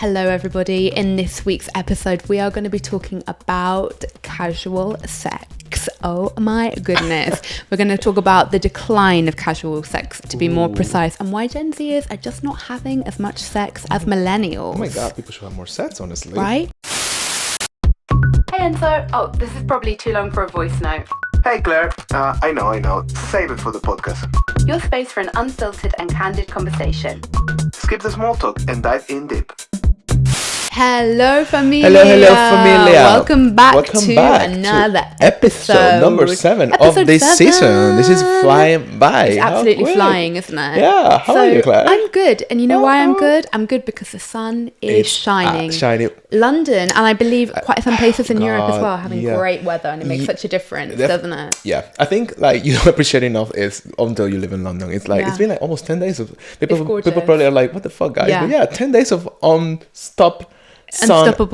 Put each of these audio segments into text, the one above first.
Hello everybody, in this week's episode we are going to be talking about casual sex. Oh my goodness. We're going to talk about the decline of casual sex, to be more precise, and why Gen Zers are just not having as much sex as millennials. Oh my god, people should have more sex, honestly. Right? Hey Enzo. Oh, this is probably too long for a voice note. Hey Claire, I know. Save it for the podcast. Your space for an unfiltered and candid conversation. Skip the small talk and dive in deep. Hello familia. Hello familia. Welcome back to another episode number 7 of this season. This is flying by. It's absolutely flying, isn't it? Yeah. How are you, Claire? I'm good. And you know why I'm good? I'm good because the sun is shining. London, and I believe quite some places in Europe as well, having great weather, and it makes such a difference, doesn't it? Yeah. I think like you don't appreciate enough is until you live in London. It's like it's been like almost 10 days of people probably are like, what the fuck, guys? Yeah. But yeah, 10 days of unstoppable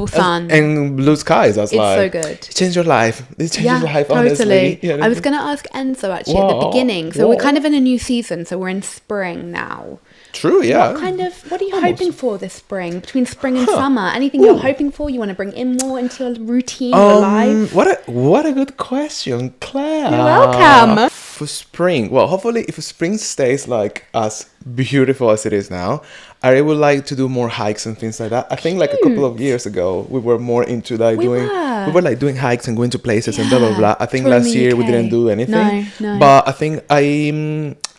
sun and blue skies. It's so good. It changed your life. It changed your life, totally. honestly. You know? I was going to ask Enzo actually at the beginning. So we're kind of in a new season. So we're in spring now. True, yeah. What are you hoping for this spring? Between spring and summer? Anything you're hoping for? You want to bring in more into your routine, your life? What a good question, Claire. You're welcome. For spring, well, hopefully if spring stays like as beautiful as it is now, I would like to do more hikes and things like that. I think like a couple of years ago, we were more into like doing hikes and going to places and blah, blah, blah. I think last year we didn't do anything. No. But I think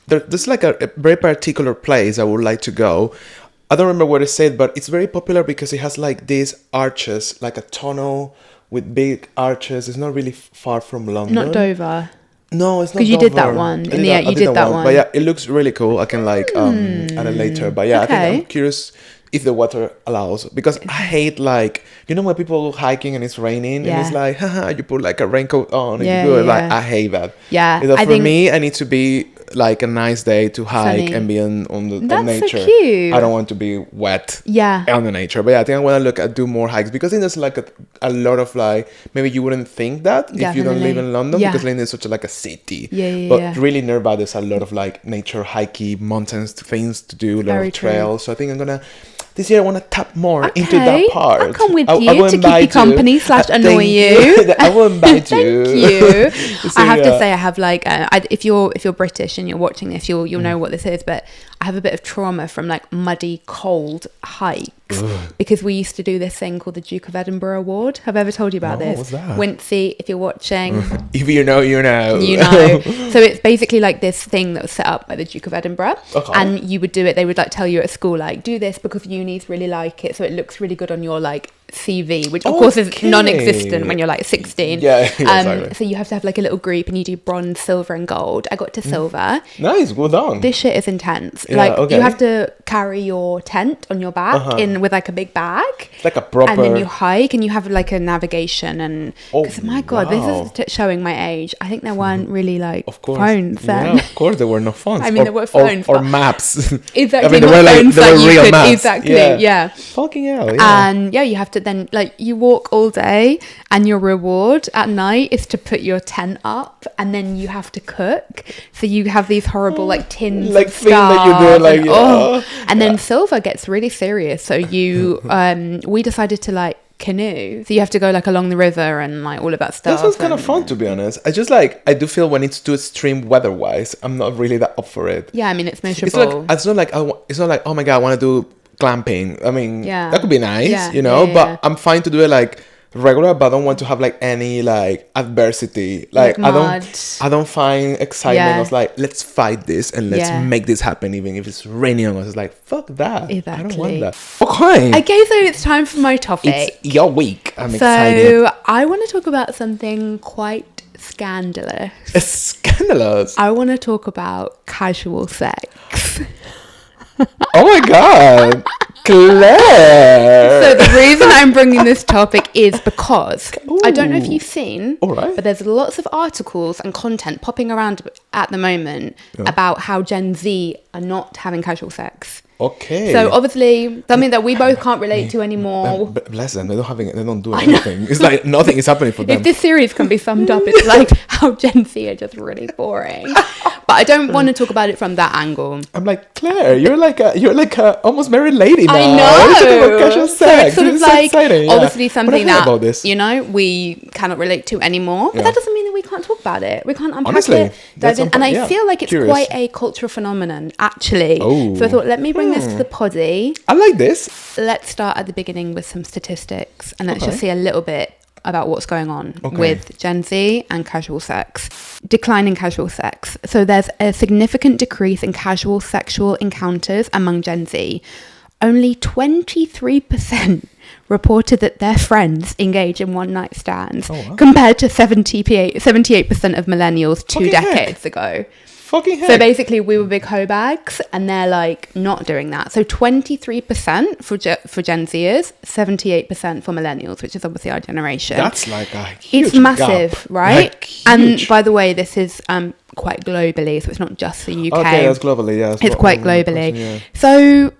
there's like a very particular place I would like to go. I don't remember what it said, but it's very popular because it has like these arches, like a tunnel with big arches. It's not really far from London. Not Dover. No, it's not. Because you did that one. You did that one. But yeah, it looks really cool. I can like add it later. But yeah, okay. I think I'm curious if the water allows, because I hate like, you know, when people hiking and it's raining and it's like, haha, you put like a raincoat on and you go like, I hate that. Yeah. For me, I need to be like a nice day to hike and be on nature. So cute. I don't want to be wet on the nature. But yeah, I think I want to do more hikes, because I think there's like a lot of like, maybe you wouldn't think that if you don't live in London, because London is such like a city. But really nearby there's a lot of like nature, hikey, mountains, things to do, a lot of trails. So I think I'm gonna this year I want to tap more into that part. I'll come with you to keep you company / annoy you. I will invite you. Thank you. So, I have to say I have like if you're British and you're watching this, you'll know what this is, but I have a bit of trauma from like muddy, cold hikes. Because we used to do this thing called the Duke of Edinburgh Award. Have I ever told you about this? What's that? Wincy, if you're watching. If you know, you know. You know. So it's basically like this thing that was set up by the Duke of Edinburgh. Okay. And you would do it, they would like tell you at school, like, do this because unis really like it. So it looks really good on your like CV, which of course is non-existent when you're like 16. Exactly. So you have to have like a little group and you do bronze, silver and gold. I got to silver. Nice, well done. This shit is intense. You have to carry your tent on your back with like a big bag. It's like a proper... And then you hike and you have like a navigation and... Because my God, this is showing my age. I think there weren't really like phones then. Yeah, of course there were no phones. I mean, there were phones. Or maps. Exactly. I mean, there were real maps. Exactly, yeah. Fucking hell, yeah. And you have to then like you walk all day and your reward at night is to put your tent up, and then you have to cook. So you have these horrible like tins like of thing that you do like and then silver gets really serious. So you we decided to like canoe, so you have to go like along the river and like all of that stuff. That sounds kind of fun, to be honest. I do feel when it's too extreme weather wise, I'm not really that up for it. Yeah, I mean, it's miserable. It's not like oh my god, I want to do glamping. I mean, that could be nice, but I'm fine to do it like regular, but I don't want to have like any like adversity. Like I don't find excitement of like, let's fight this and let's make this happen, even if it's raining on us. It's like, fuck that. Exactly. I don't want that. Okay. Okay, so it's time for my topic. It's your week. I'm excited. So I want to talk about something quite scandalous. It's scandalous. I want to talk about casual sex. Oh my god. Claire! So the reason I'm bringing this topic is because I don't know if you've seen, but there's lots of articles and content popping around at the moment about how Gen Z are not having casual sex. Okay. So obviously something that we both can't relate to anymore. Bless them. They don't do anything. It's like nothing is happening for them. If this series can be summed up, it's like how Gen Z are just really boring. But I don't want to talk about it from that angle. I'm like, Claire, you're like a almost married lady now. I know. You're talking about casual So sex. it's sort of This is like, exciting, obviously But I something heard that, about this. you know, we cannot relate to anymore. But Yeah. that doesn't mean that we can't talk about it. We can't unpack Honestly, it. that's Dive in. And I yeah, feel like it's curious. quite a cultural phenomenon, actually. Oh. So I thought, let me bring this to the poddy. I like this. Let's start at the beginning with some statistics. And let's Okay. just see a little bit about what's going on Okay. with Gen Z and casual sex. Decline in casual sex. So there's a significant decrease in casual sexual encounters among Gen Z. Only 23% reported that their friends engage in one-night stands, Oh, wow. compared to 78% of millennials 2 Fucking heck. decades ago. Fucking heck. So basically, we were big hoe bags, and they're like not doing that. So 23% for Gen Zers, 78% for millennials, which is obviously our generation. That's like a huge It's massive, gap. right? Like, And huge. by the way, this is quite globally, so it's not just the UK. Okay, that's globally, yeah. It's quite globally. Yeah. So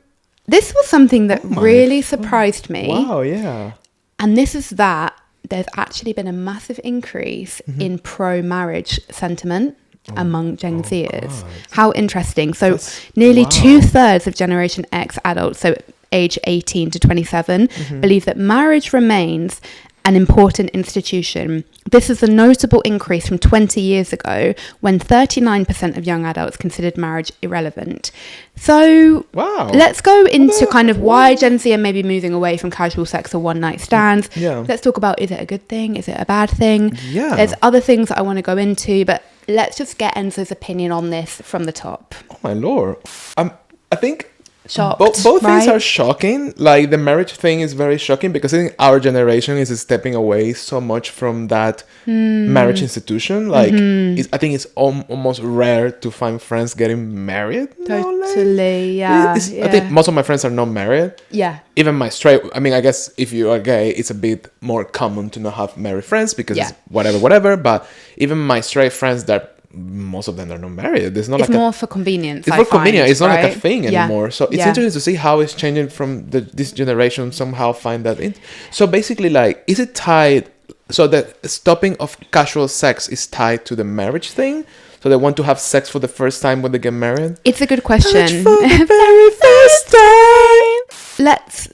this was something that Oh my really surprised me. Wow, yeah. And this is that there's actually been a massive increase Mm-hmm. in pro-marriage sentiment among Gen Zers. God. How interesting. So That's- nearly wow. 2/3 of Generation X adults, so age 18 to 27, Mm-hmm. believe that marriage remains an important institution. This is a notable increase from 20 years ago, when 39% of young adults considered marriage irrelevant. So Wow. let's go into kind of why Gen Z are maybe moving away from casual sex or one-night stands. Yeah. Let's talk about, is it a good thing? Is it a bad thing? Yeah. There's other things that I want to go into, but let's just get Enzo's opinion on this from the top. Oh my lord. I think Shocked, both things right? are shocking. Like the marriage thing is very shocking because I think our generation is stepping away so much from that marriage institution. Like I think it's almost rare to find friends getting married. nowadays. Totally, yeah. I think most of my friends are not married. Yeah. Even my straight, I mean, I guess if you are gay, it's a bit more common to not have married friends because Yeah. it's whatever. But even my straight friends, that most of them are not married. There's not It's like more for convenience. it's I more convenient. find, It's not like a right? thing Yeah. anymore. So it's Yeah. interesting to see how it's changing from this generation. Somehow find that in. So basically, like, is it tied? So the stopping of casual sex is tied to the marriage thing. So they want to have sex for the first time when they get married. It's a good question. For the very first time. Let's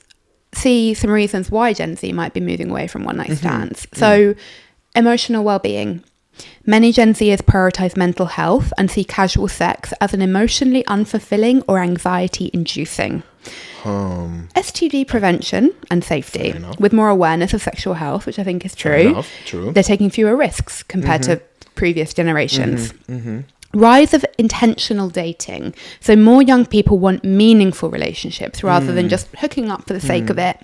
see some reasons why Gen Z might be moving away from one-night Mm-hmm. stands. So, emotional well-being. Many Gen Zers prioritize mental health and see casual sex as an emotionally unfulfilling or anxiety-inducing. STD prevention and safety, Fair enough. with more awareness of sexual health, which I think is Fair true. enough, true. They're taking fewer risks compared to previous generations. Mm-hmm. Rise of intentional dating. So more young people want meaningful relationships rather than just hooking up for the sake of it.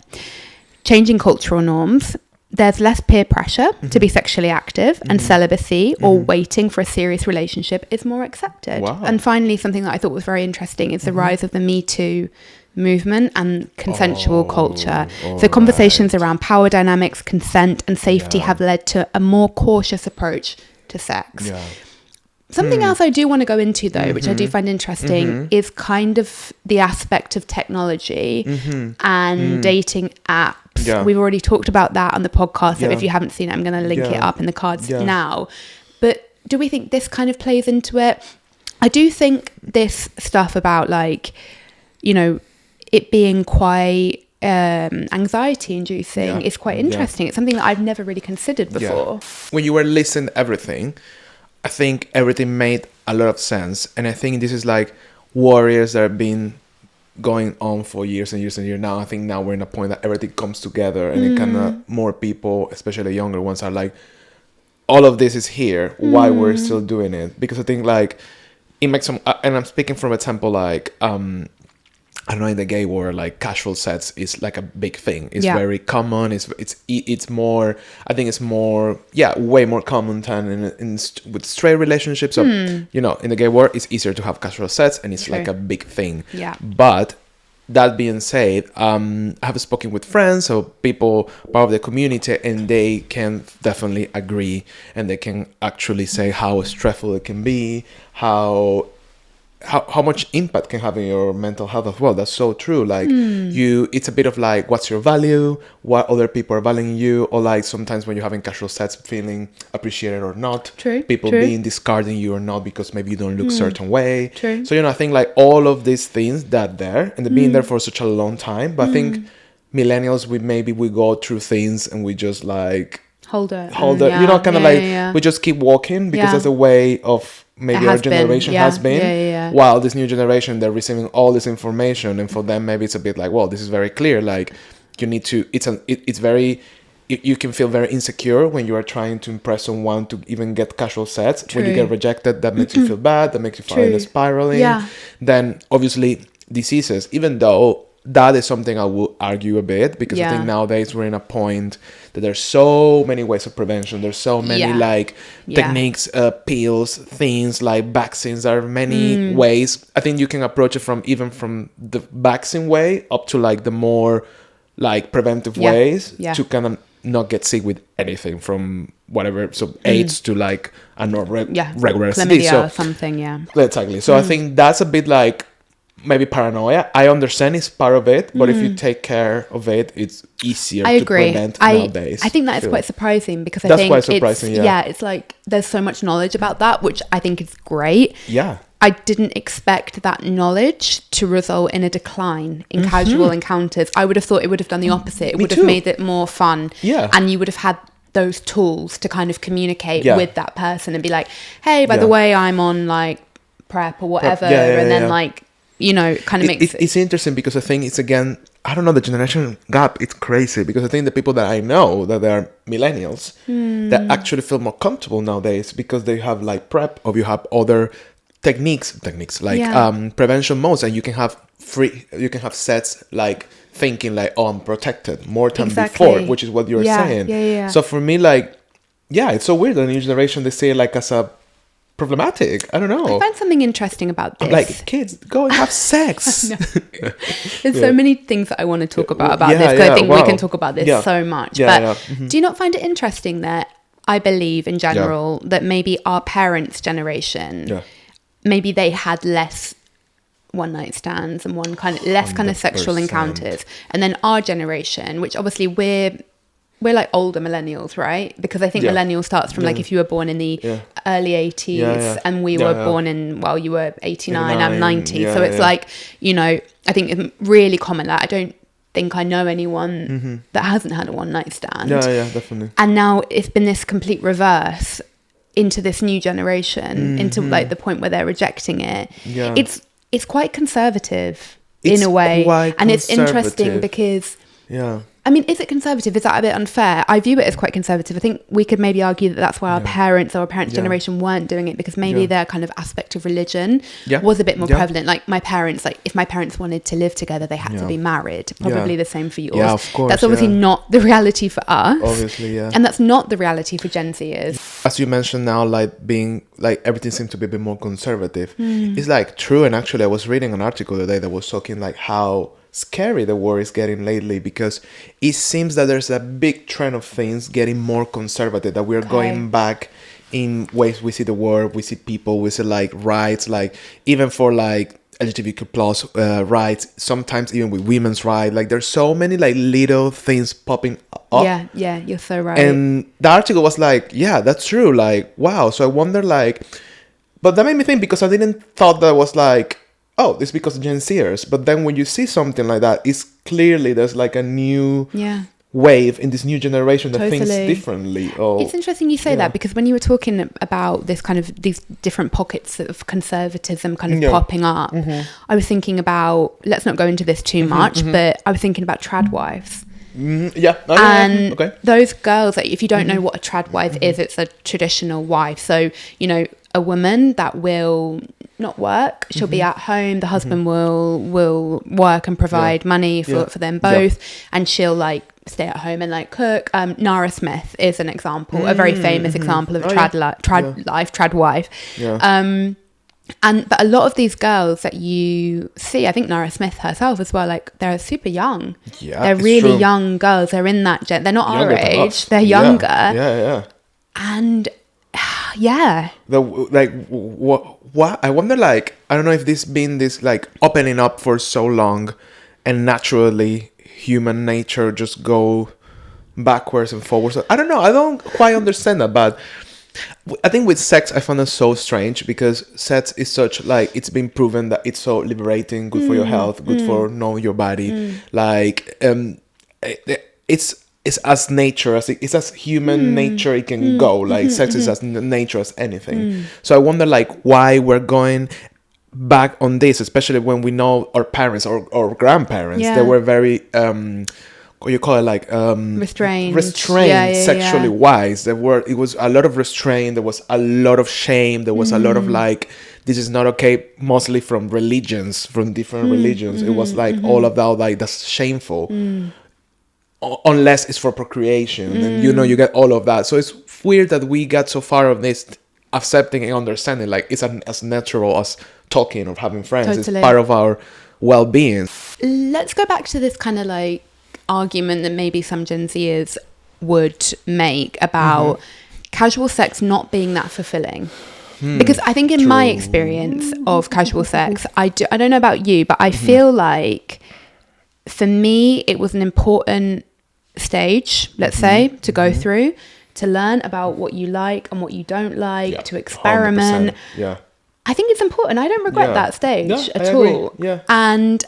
Changing cultural norms. There's less peer pressure to be sexually active, and celibacy or waiting for a serious relationship is more accepted. Wow. And finally, something that I thought was very interesting is the rise of the Me Too movement and consensual culture. So conversations around power dynamics, consent and safety have led to a more cautious approach to sex. Yeah. Something else I do want to go into, though, which I do find interesting, is kind of the aspect of technology and dating apps. Yeah. We've already talked about that on the podcast, so Yeah. if you haven't seen it, I'm going to link it Yeah. up in the cards Yeah. now. But do we think this kind of plays into it? I do think this stuff about, like, you know, it being quite anxiety inducing Yeah. is quite Yeah. interesting. It's something that I've never really considered before. When you were listening to everything, I think everything made a lot of sense. And I think this is like warriors that have been going on for years and years and years now. I think now we're in a point that everything comes together and it kind of more people, especially younger ones, are like, all of this is here. Why we're still doing it? Because I think like it makes some, and I'm speaking from a example like, I don't know, in the gay world, like casual sex is like a big thing. It's Yeah. very common. It's more. I think it's more. Yeah, way more common than with straight relationships. So you know, in the gay world, it's easier to have casual sex, and it's True. like a big thing. Yeah. But that being said, I have spoken with friends or people part of the community, and they can definitely agree, and they can actually say how stressful it can be, how how much impact can have in your mental health as well. That's so true. Like it's a bit of like, what's your value, what other people are valuing you, or like sometimes when you're having casual sex, feeling appreciated or not, people being discarding you or not because maybe you don't look certain way. So I think like all of these things that there, and they've been there for such a long time, but I think millennials, we go through things and we just like hold it, kind of like we just keep walking because that's a way of maybe our generation has been. While this new generation, they're receiving all this information, and for them maybe it's a bit like, well, this is very clear, like you need to, it's very, you can feel very insecure when you are trying to impress someone to even get casual sex. When you get rejected, that makes you feel bad, that makes you feel like spiraling. Then obviously diseases, even though that is something I will argue a bit, because I think nowadays we're in a point that there's so many ways of prevention. There's so many like techniques, pills, things like vaccines. There are many ways. I think you can approach it from the vaccine way up to like the more like preventive ways to kind of not get sick with anything, from whatever, so AIDS to like a regular STD, or something. Exactly. So I think that's a bit like maybe paranoia. I understand it's part of it, but if you take care of it, it's easier to prevent nowadays. I think that is quite surprising, because I think it's like there's so much knowledge about that, which I think is great. I didn't expect that knowledge to result in a decline in casual encounters. I would have thought it would have done the opposite. It would have made it more fun. And you would have had those tools to kind of communicate with that person and be like, hey, by the way, I'm on like PrEP or whatever. And then like, kind of makes it's interesting, because I think it's, again, I don't know, the generation gap, it's crazy, because I think the people that I know that they are millennials that actually feel more comfortable nowadays because they have like PrEP, or you have other techniques like prevention modes, and you can have sex like thinking like, oh, I'm protected more than before, which is what you're saying. So for me, like, it's so weird that the new generation, they say it like as a problematic. I don't know. I find something interesting about this. Like, kids, go and have sex. There's so many things that I want to talk about this, because I think we can talk about this so much. But do you not find it interesting that I believe in general that maybe our parents' generation, maybe they had less one night stands and less kind of sexual encounters, and then our generation, which obviously we're like older millennials, right? Because I think millennial starts from like, if you were born in the early 80s and we were born in, well, you were 89, I'm 90. So it's like, I think it's really common. Like, I don't think I know anyone that hasn't had a one night stand. Yeah, definitely. And now it's been this complete reverse into this new generation, into like the point where they're rejecting it. It's quite conservative in a way. And it's interesting because I mean, is it conservative? Is that a bit unfair? I view it as quite conservative. I think we could maybe argue that that's why our parents or our parents' generation weren't doing it, because maybe their kind of aspect of religion was a bit more prevalent. Like my parents, like if my parents wanted to live together, they had to be married. Probably the same for yours. Of course. That's obviously not the reality for us. Obviously, And that's not the reality for Gen Zers. As you mentioned now, like being like everything seems to be a bit more conservative. It's like true. And actually, I was reading an article today that was talking like how scary the war is getting lately, because it seems that there's a big trend of things getting more conservative, that we're going back in ways we see the world, we see people, we see like rights, like even for like LGBTQ plus rights, sometimes even with women's rights. Like there's so many like little things popping up. Yeah, you're so right. And the article was like, yeah, that's true. Like, wow. So I wonder like, but that made me think, because I didn't thought that was like, oh, this is because of Gen Zers. But then when you see something like that, it's clearly there's like a new wave in this new generation that thinks differently. It's interesting you say that, because when you were talking about this kind of these different pockets of conservatism kind of popping up, I was thinking about, let's not go into this too much, but I was thinking about trad wives. Those girls, like, if you don't know what a trad wife is, it's a traditional wife. So, a woman that will not work, she'll be at home, the husband will work and provide money for them both, and she'll like stay at home and like cook. Nara Smith is an example, a very famous example of a trad wife. But a lot of these girls that you see, I think Nara Smith herself as well, like they're super young. They're really young girls. They're in that they're not our age. They're younger. And Yeah. What I wonder, like, I don't know if this been this like opening up for so long, and naturally human nature just go backwards and forwards. I don't know. I don't quite understand that, but I think with sex, I found it so strange because sex is such like it's been proven that it's so liberating, good for your health, good for knowing your body. Like, it's as nature as it's as human nature it can go. Like sex is as nature as anything. So I wonder like why we're going back on this, especially when we know our parents or grandparents, they were very what you call it, like restrained sexually wise. It was a lot of restraint, there was a lot of shame, there was a lot of like, this is not okay, mostly from religions, from different religions. It was like all of that, like that's shameful. Unless it's for procreation, and you get all of that. So it's weird that we got so far of this accepting and understanding, like it's as natural as talking or having friends. Totally. It's part of our well-being. Let's go back to this kind of like argument that maybe some Gen Zers would make about casual sex not being that fulfilling. Because I think in my experience of casual sex, I don't know about you, but I feel like for me it was an important stage, let's say, to go through, to learn about what you like and what you don't like, to experiment. 100%. Yeah, I think it's important. I don't regret that stage at all. Yeah. And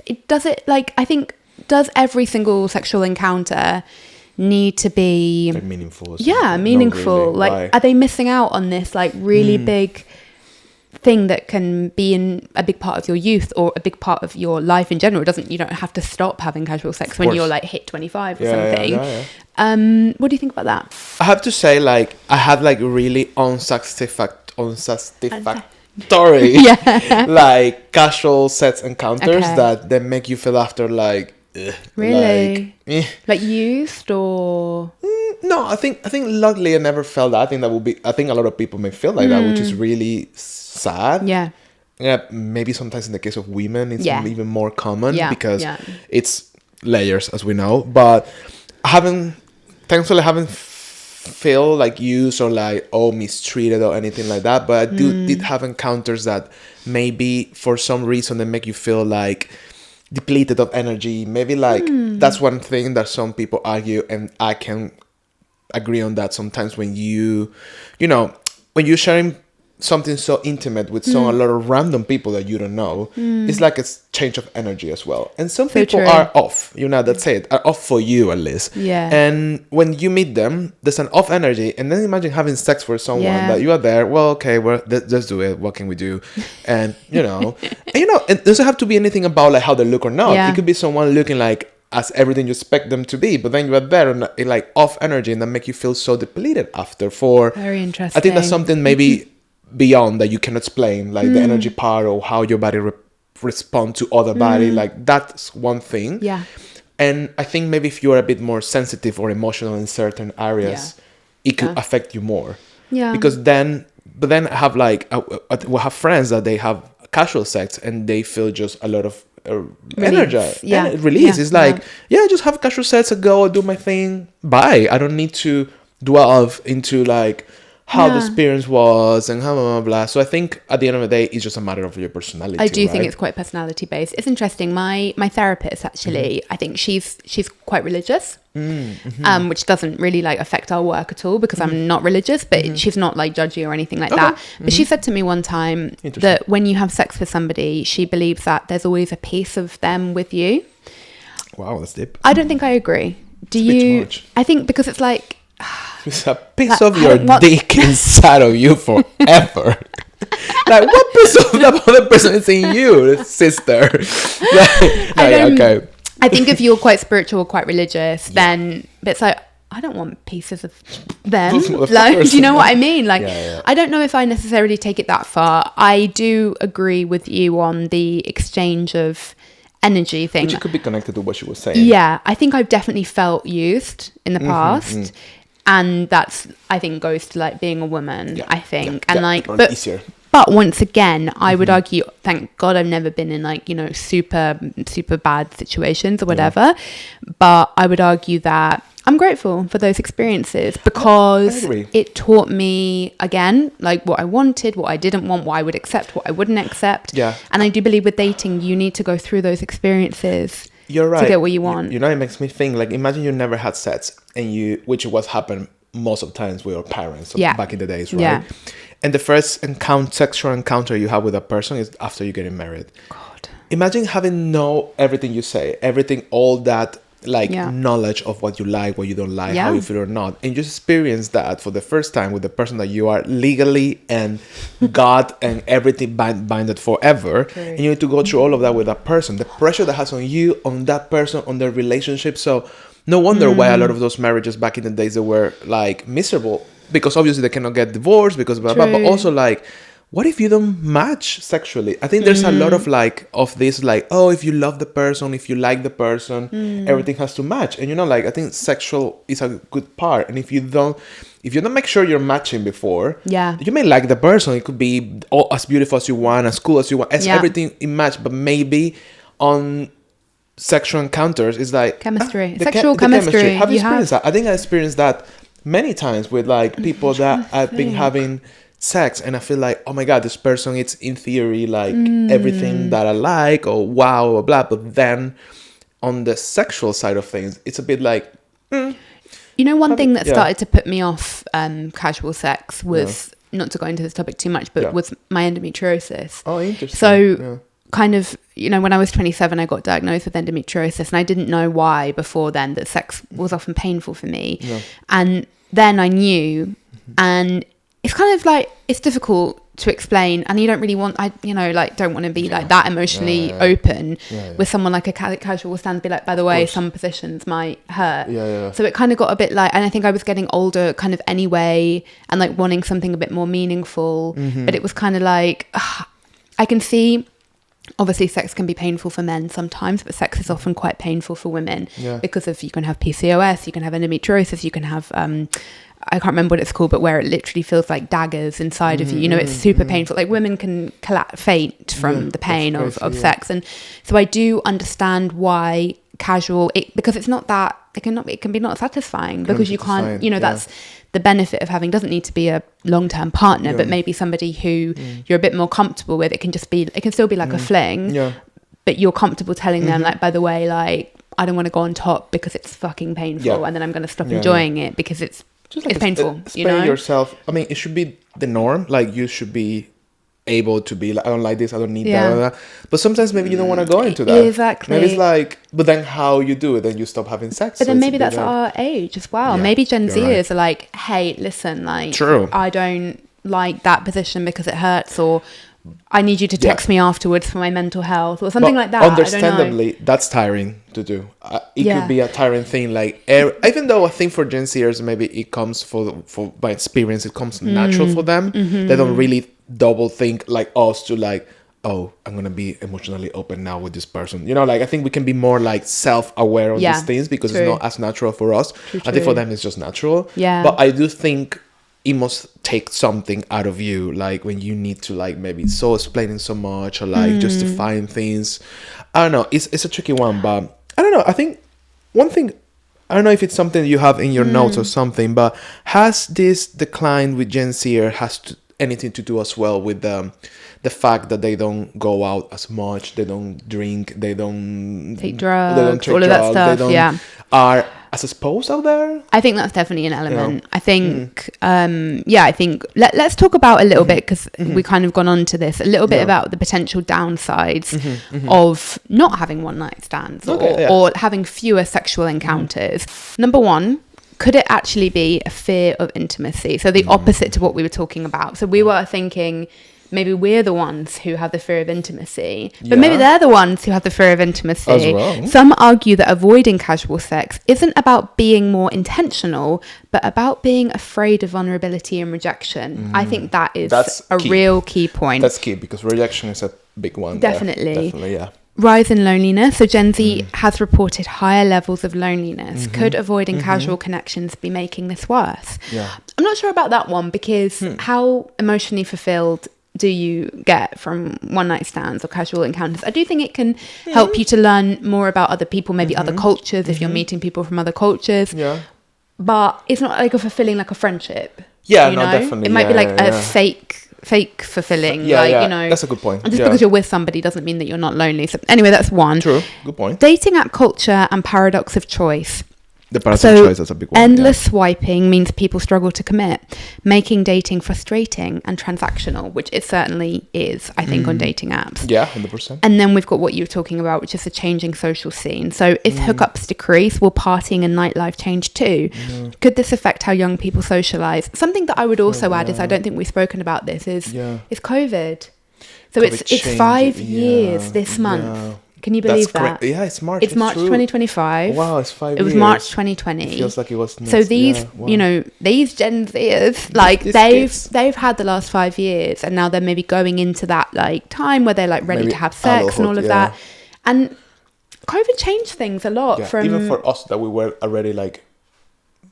I think, does every single sexual encounter need to be like meaningful? Meaningful. Really. Like, Why? are they missing out on this like really big thing that can be in a big part of your youth or a big part of your life in general? You don't have to stop having casual sex when you're like hit 25 or something. What do you think about that? I have to say, like, I had like really unsatisfactory like casual sex encounters that then make you feel after like really like used or no. I think luckily I never felt that. I think a lot of people may feel like that, which is really sad. Yeah, maybe sometimes in the case of women it's even more common because it's layers, as we know. But thankfully I haven't feel like used or like mistreated or anything like that. But I did have encounters that maybe for some reason they make you feel like depleted of energy. Maybe like that's one thing that some people argue, and I can agree on that. Sometimes when when you're sharing something so intimate with a lot of random people that you don't know, it's like a change of energy as well. And some people are off, that's it, are off for you at least. And when you meet them, there's an off energy, and then imagine having sex for someone that you are there, well, okay, let's do it, what can we do? And it doesn't have to be anything about like how they look or not. It could be someone looking like as everything you expect them to be, but then you are there and like off energy, and that make you feel so depleted after. Very interesting. I think that's something maybe beyond that you can explain, like the energy part or how your body respond to other body, like that's one thing. And I think maybe if you're a bit more sensitive or emotional in certain areas, it could affect you more. Because then I have like we'll have friends that they have casual sex and they feel just a lot of energy release. It's like just have casual sex, go do my thing, bye. I don't need to dwell into like how the experience was and how blah, blah, blah. So I think at the end of the day, it's just a matter of your personality. I do think it's quite personality based. It's interesting. My therapist actually, I think she's quite religious, which doesn't really like affect our work at all because I'm not religious, but she's not like judgy or anything like that. But she said to me one time that when you have sex with somebody, she believes that there's always a piece of them with you. Wow, that's deep. I don't think I agree. Do you? I think because it's like, it's a piece of your dick inside of you forever. Like, what piece of the other person is in you, sister? I think if you're quite spiritual, quite religious, then it's like, I don't want pieces of them. Like, do you know what I mean? Like, I don't know if I necessarily take it that far. I do agree with you on the exchange of energy thing. Which could be connected to what she was saying. Yeah, I think I've definitely felt used in the past. And that's, I think, goes to like being a woman, I think. And like, but easier. But once again, I would argue, thank God I've never been in like, you know, super, super bad situations or whatever. But I would argue that I'm grateful for those experiences because it taught me, again, like what I wanted, what I didn't want, what I would accept, what I wouldn't accept. Yeah. And I do believe with dating, you need to go through those experiences. You're right. To get what you want. You know, it makes me think, like, imagine you never had sex which was happened most of the times with your parents back in the days, right? Yeah. And the first sexual encounter you have with a person is after you're getting married. God. Imagine having everything you say, everything, all that, like, knowledge of what you like, what you don't like, how you feel or not. And you just experience that for the first time with the person that you are legally and God and everything binded forever. Okay. And you need to go through all of that with that person. The pressure that has on you, on that person, on their relationship. So no wonder why a lot of those marriages back in the days, they were like miserable. Because obviously they cannot get divorced because blah, blah, blah. But also like, what if you don't match sexually? I think there's a lot of like of this like, oh, if you love the person, if you like the person, everything has to match. And you know, like I think sexual is a good part. And if you don't make sure you're matching before, you may like the person. It could be as beautiful as you want, as cool as you want, as everything in match. But maybe on sexual encounters, it's like chemistry, sexual chemistry. Have you experienced that? I think I experienced that many times with like people that I've been having sex, and I feel like, oh my god, this person, it's in theory like everything that I like, or wow, blah, blah, but then on the sexual side of things, it's a bit like you know, one thing that started to put me off casual sex was, not to go into this topic too much, but was my endometriosis. Oh, interesting. So kind of, you know, when I was 27, I got diagnosed with endometriosis, and I didn't know why before then that sex was often painful for me. And then I knew, and it's kind of like, it's difficult to explain, and you don't really want, don't want to be like that emotionally open with someone. Like a casual stand, be like, by the way, some positions might hurt. So it kind of got a bit like, and I think I was getting older kind of anyway, and like wanting something a bit more meaningful, but it was kind of like, I can see, obviously sex can be painful for men sometimes, but sex is often quite painful for women because of, you can have PCOS, you can have endometriosis, you can have I can't remember what it's called, but where it literally feels like daggers inside of you. You know, it's super painful. Like women can faint from the pain of sex. And so I do understand why casual, because it's not that, it can be not satisfying, because you can't, you know, that's the benefit of having, doesn't need to be a long-term partner, but maybe somebody who you're a bit more comfortable with. It can still be like a fling, but you're comfortable telling them, like, by the way, like, I don't want to go on top because it's fucking painful, and then I'm going to stop enjoying it because it's painful. You know, yourself. I mean, it should be the norm. Like, you should be able to be like, I don't like this, I don't need that. But sometimes maybe you don't want to go into that. Exactly. Maybe it's like, but then how you do it, then you stop having sex. But then maybe that's like, our age as well. Maybe Gen Zers are like, hey, listen, like, I don't like that position because it hurts, or I need you to text me afterwards for my mental health, or something like that. Understandably, that's tiring to do. It could be a tiring thing. Like, even though I think for Gen Zers, maybe it comes for my experience, it comes natural for them. They don't really double think like us to like, oh, I'm gonna be emotionally open now with this person. You know, like I think we can be more like self-aware of these things because it's not as natural for us. I think for them it's just natural. But I do think it must take something out of you, like when you need to like maybe explaining so much, or like justifying things. I don't know, it's a tricky one, but I don't know. I think one thing, I don't know if it's something you have in your notes or something, but has this decline with Gen Z anything to do as well with the fact that they don't go out as much, they don't drink, they don't take drugs, all of that stuff, are as exposed out there? I think that's definitely an element. I think, I think let's talk about a little bit, because we kind of gone on to this, a little bit about the potential downsides of not having one night stands or having fewer sexual encounters. Number one, could it actually be a fear of intimacy? So the opposite to what we were talking about. So we were thinking, maybe we're the ones who have the fear of intimacy, but maybe they're the ones who have the fear of intimacy. As well. Some argue that avoiding casual sex isn't about being more intentional, but about being afraid of vulnerability and rejection. I think that's a key. Real key point. That's key, because rejection is a big one. Definitely, yeah. Rise in loneliness. So Gen Z has reported higher levels of loneliness. Could avoiding casual connections be making this worse? I'm not sure about that one, because how emotionally fulfilled do you get from one night stands or casual encounters? I do think it can help you to learn more about other people, maybe other cultures, if you're meeting people from other cultures. Yeah. But it's not like a fulfilling like a friendship. Yeah, you no, know? definitely. It might be like yeah. a fake fulfilling. Yeah, like, yeah. you know, That's a good point. just because you're with somebody doesn't mean that you're not lonely. So anyway, that's one. True. Good point. Dating app culture and paradox of choice. The paradox of choice is a big one. Endless swiping means people struggle to commit, making dating frustrating and transactional, which it certainly is, I think, on dating apps. Yeah, 100%. And then we've got what you were talking about, which is the changing social scene. So if hookups decrease, will partying and nightlife change too? Could this affect how young people socialise? Something that I would also add is, I don't think we've spoken about this, is COVID. So COVID it's 5 years this month. Yeah. Can you believe that? Yeah, it's March. It's March 2025. Wow, it's 5 years. It was March 2020. It feels like it was next, so these, you know, these Gen Zers, like they've had the last 5 years, and now they're maybe going into that like time where they're like ready to have sex and all of that. And COVID changed things a lot from even for us that we were already like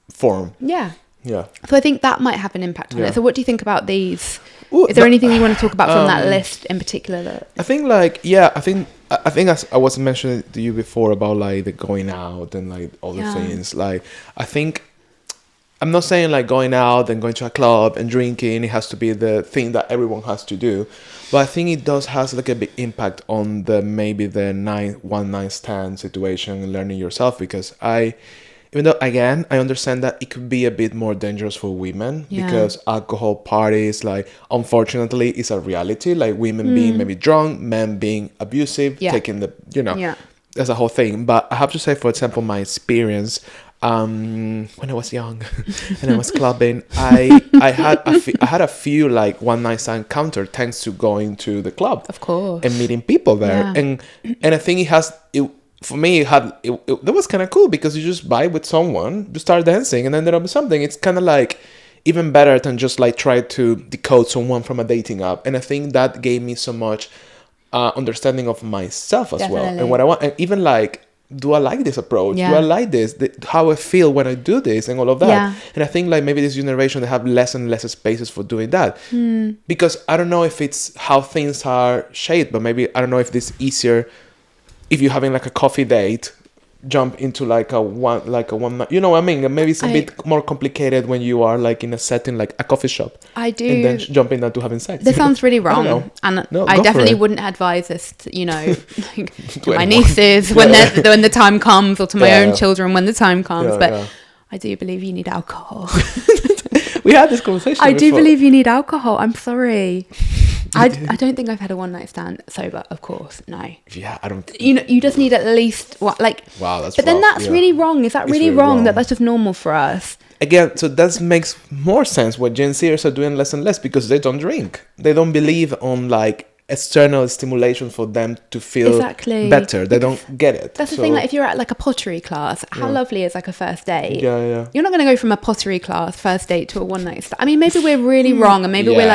formed. Yeah. Yeah. So I think that might have an impact on it. So what do you think about these? Ooh, is there anything you want to talk about from that list in particular? That I think like, I think as I was mentioning to you before about like the going out and like all the things, like I think I'm not saying like going out and going to a club and drinking, it has to be the thing that everyone has to do, but I think it does has like a big impact on the one night stand situation and learning yourself, because even though, again, I understand that it could be a bit more dangerous for women because alcohol parties, like, unfortunately, is a reality. Like, women being maybe drunk, men being abusive, taking the, that's a whole thing. But I have to say, for example, my experience, when I was young and I was clubbing, I had a few, like, one-night stand encounter thanks to going to the club. Of course. And meeting people there. Yeah. And I think for me, that was kind of cool, because you just vibe with someone, you start dancing, and then there'll be something. It's kind of like even better than just like try to decode someone from a dating app. And I think that gave me so much understanding of myself as well, and what I want, and even like, do I like this approach? Do I like this? How I feel when I do this, and all of that. Yeah. And I think like maybe this generation, they have less and less spaces for doing that, because I don't know if it's how things are shaped, but maybe I don't know if it's easier. If you're having like a coffee date, jump into like a one night, you know what I mean? Maybe it's a bit more complicated when you are like in a setting like a coffee shop. I do. And then jumping into having sex. This sounds really wrong, and I definitely wouldn't advise this to, like, to my nieces when the time comes, or to my own children when the time comes. But I do believe you need alcohol. We had this conversation. I do believe you need alcohol. I'm sorry. I don't think I've had a one night stand sober. Of course, no. Yeah, I don't. You just need at least what, like. Wow, that's. But then that's really wrong. Is that really wrong? That's just normal for us. Again, so that makes more sense what Gen Zers are doing less and less, because they don't drink. They don't believe on like external stimulation for them to feel better. They don't get it. That's the thing. Like, if you're at like a pottery class, how lovely is like a first date? Yeah. You're not going to go from a pottery class first date to a one night stand. I mean, maybe we're really wrong, and maybe we're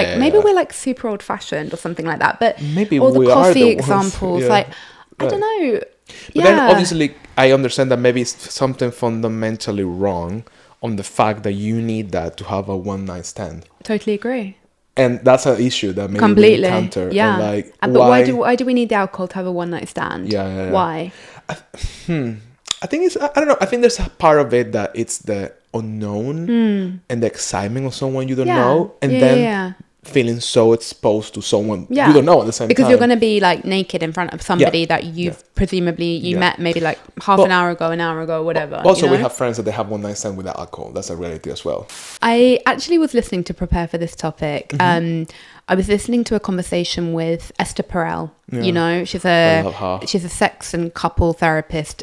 like super old fashioned or something like that. But maybe all the we coffee are the examples, ones. like I don't know. But then obviously, I understand that maybe it's something fundamentally wrong on the fact that you need that to have a one night stand. Totally agree. And that's an issue that maybe completely we encounter. Yeah. And like, but why do we need the alcohol to have a one night stand? Yeah. Why? I think it's, I don't know. I think there's a part of it that it's the unknown and the excitement of someone you don't know, and then feeling so exposed to someone you don't know at the same time. Because you're going to be like naked in front of somebody that you've presumably met maybe like an hour ago, whatever. Also, we have friends that they have one night stand without alcohol. That's a reality as well. I actually was listening to prepare for this topic. I was listening to a conversation with Esther Perel. She's a sex and couple therapist.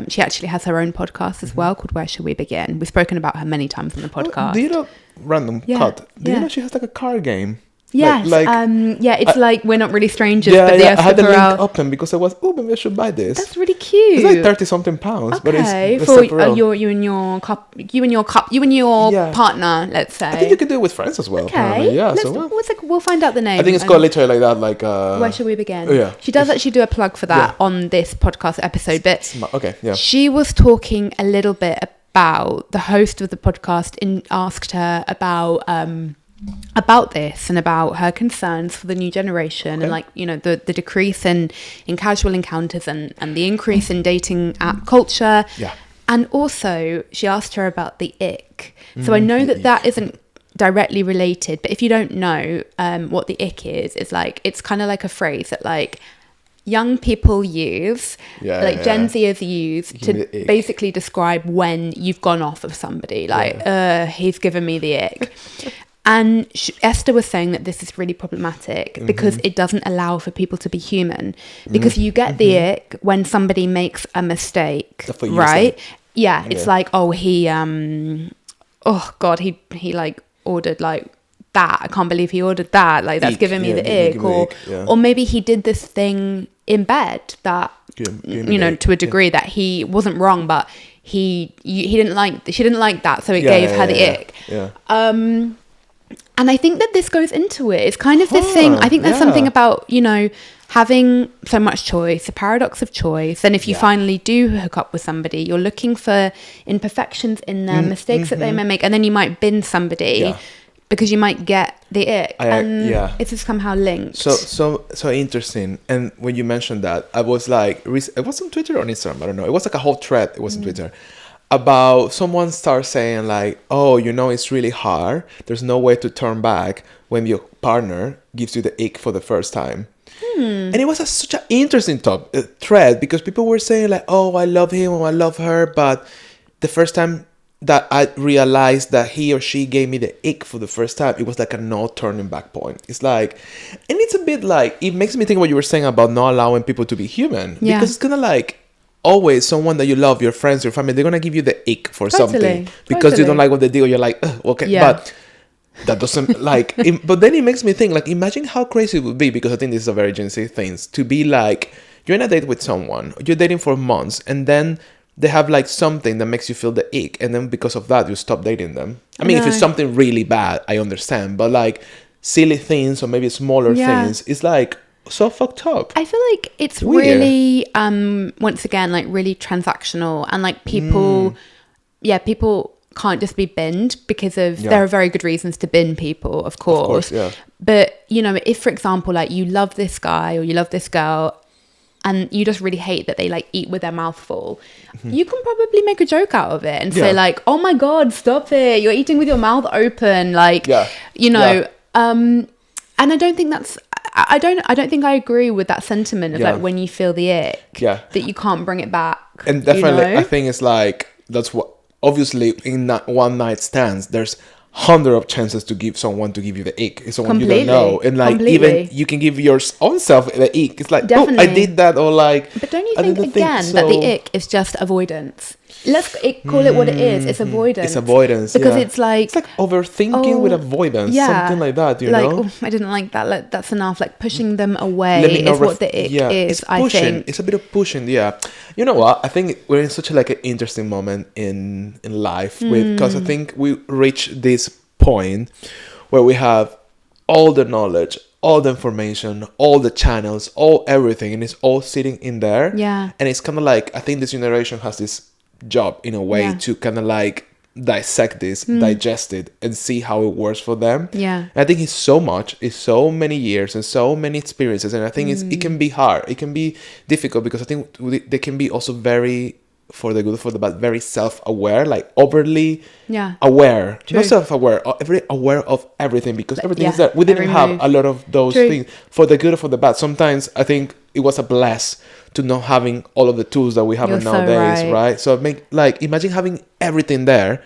She actually has her own podcast as well called Where Should We Begin? We've spoken about her many times on the podcast. Do you know, random cut, do you know she has like a card game? Yes, it's like We're Not Really Strangers, but I had the link open because I was, maybe I should buy this. That's really cute. It's like 30-something pounds, but it's for you and your partner, let's say. I think you could do it with friends as well. Okay, we'll find out the name. I think it's called literally like that, like. Where Should We Begin? Yeah, she does actually do a plug for that on this podcast episode, but she was talking a little bit about the host of the podcast asked her about about this and about her concerns for the new generation and like, you know, the decrease in casual encounters and the increase in dating app culture. Yeah. And also she asked her about the ick. So I know that isn't directly related, but if you don't know what the ick is, it's like, it's kind of like a phrase that like young people use, Gen Zers use to basically describe when you've gone off of somebody, like he's given me the ick. And Esther was saying that this is really problematic because it doesn't allow for people to be human, because you get the ick when somebody makes a mistake, right? Yeah, it's like, oh, he oh god, he like ordered like that. I can't believe he ordered that. Like that's giving me the ick. Or maybe he did this thing in bed that you know, to a degree that he wasn't wrong, but she didn't like that, so it gave her the ick. And I think that this goes into it. It's kind of this thing. I think there's something about, you know, having so much choice, the paradox of choice. And if you finally do hook up with somebody, you're looking for imperfections in them, mistakes that they may make, and then you might bin somebody because you might get the ick. It's just somehow linked. So interesting. And when you mentioned that, I was like, it was on Twitter or on Instagram, I don't know. It was like a whole thread. It was on Twitter. About someone starts saying like, oh, you know, it's really hard. There's no way to turn back when your partner gives you the ick for the first time. And it was such an interesting thread, because people were saying like, oh, I love him or I love her, but the first time that I realized that he or she gave me the ick for the first time, it was like a no turning back point. It's like, and it's a bit like, it makes me think what you were saying about not allowing people to be human, because it's kind of like, always someone that you love, your friends, your family, they're gonna give you the ick for something because you don't like what they do. You're like, okay, but that doesn't like. But then it makes me think, like, imagine how crazy it would be, because I think this is a very Gen Z thing, to be like, you're in a date with someone, you're dating for months, and then they have like something that makes you feel the ick, and then because of that you stop dating them. I mean, if it's something really bad, I understand, but like silly things or maybe smaller things, it's like so fucked up. I feel like it's really once again like really transactional, and like people can't just be binned, because of there are very good reasons to bin people, of course, but you know, if for example like you love this guy or you love this girl and you just really hate that they like eat with their mouth full, you can probably make a joke out of it and say like, oh my god, stop it, you're eating with your mouth open, like you know, and I don't think that's I don't think I agree with that sentiment of like when you feel the ick, that you can't bring it back. And definitely, you know? I think it's like, that's what, obviously in that one night stands, there's hundred of chances to give you the ick. It's someone you don't know, and like even you can give your own self the ick. It's like, oh, I did that, or like. But don't you think again that the ick is just avoidance? Let's call it what it is. It's avoidance. It's avoidance because it's like overthinking with avoidance, something like that. You know, oh, I didn't like that. Like, that's enough. Like pushing them away is what the ick is. I think it's a bit of pushing. Yeah, you know what? I think we're in such like an interesting moment in life, because I think we reach this point where we have all the knowledge, all the information, all the channels, everything, and it's all sitting in there. Yeah, and it's kind of like, I think this generation has this job in a way to kind of like dissect this, digest it, and see how it works for them. And I think it's so many years and so many experiences, and I think it can be hard, it can be difficult, because I think they can be also very, for the good, for the bad, very self-aware, like overly aware. Not self-aware, very aware of everything, because everything is there. We didn't have a lot of those things, for the good or for the bad. Sometimes I think it was a bless to not having all of the tools that we have nowadays, right? So imagine having everything there,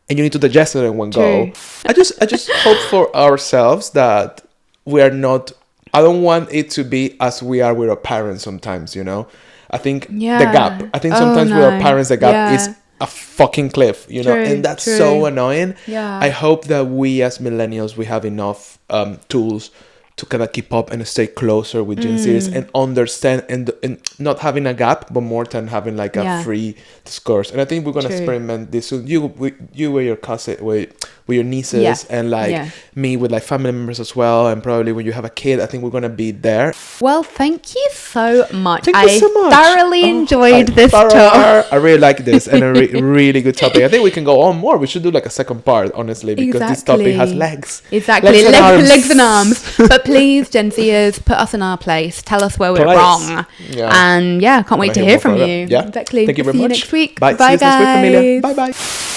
and you need to digest it in one go. I just hope for ourselves that we are not. I don't want it to be as we are with our parents sometimes, you know. I think the gap. I think sometimes with our parents, the gap is a fucking cliff, you know, and that's so annoying. I hope that we as millennials, we have enough tools to kind of keep up and stay closer with Gen Zers and understand, and not having a gap, but more than having like a free discourse. And I think we're gonna experiment this soon. You with your cousin, with with your nieces, Yeah. and like Yeah. me with like family members as well, and probably when you have a kid, I think we're gonna be there. Well, thank you so much. Thank you so much. Thoroughly enjoyed this talk. I really like this, and a really good topic. I think we can go on more. We should do like a second part, honestly, because this topic has legs. Exactly, legs and arms. But please, Gen Zers, put us in our place. Tell us where we're wrong. Yeah. And yeah, can't wait to hear from you. Yeah. Exactly. Thank you very See much. you next week. Bye. Bye, See you next week, familia. guys. Bye bye.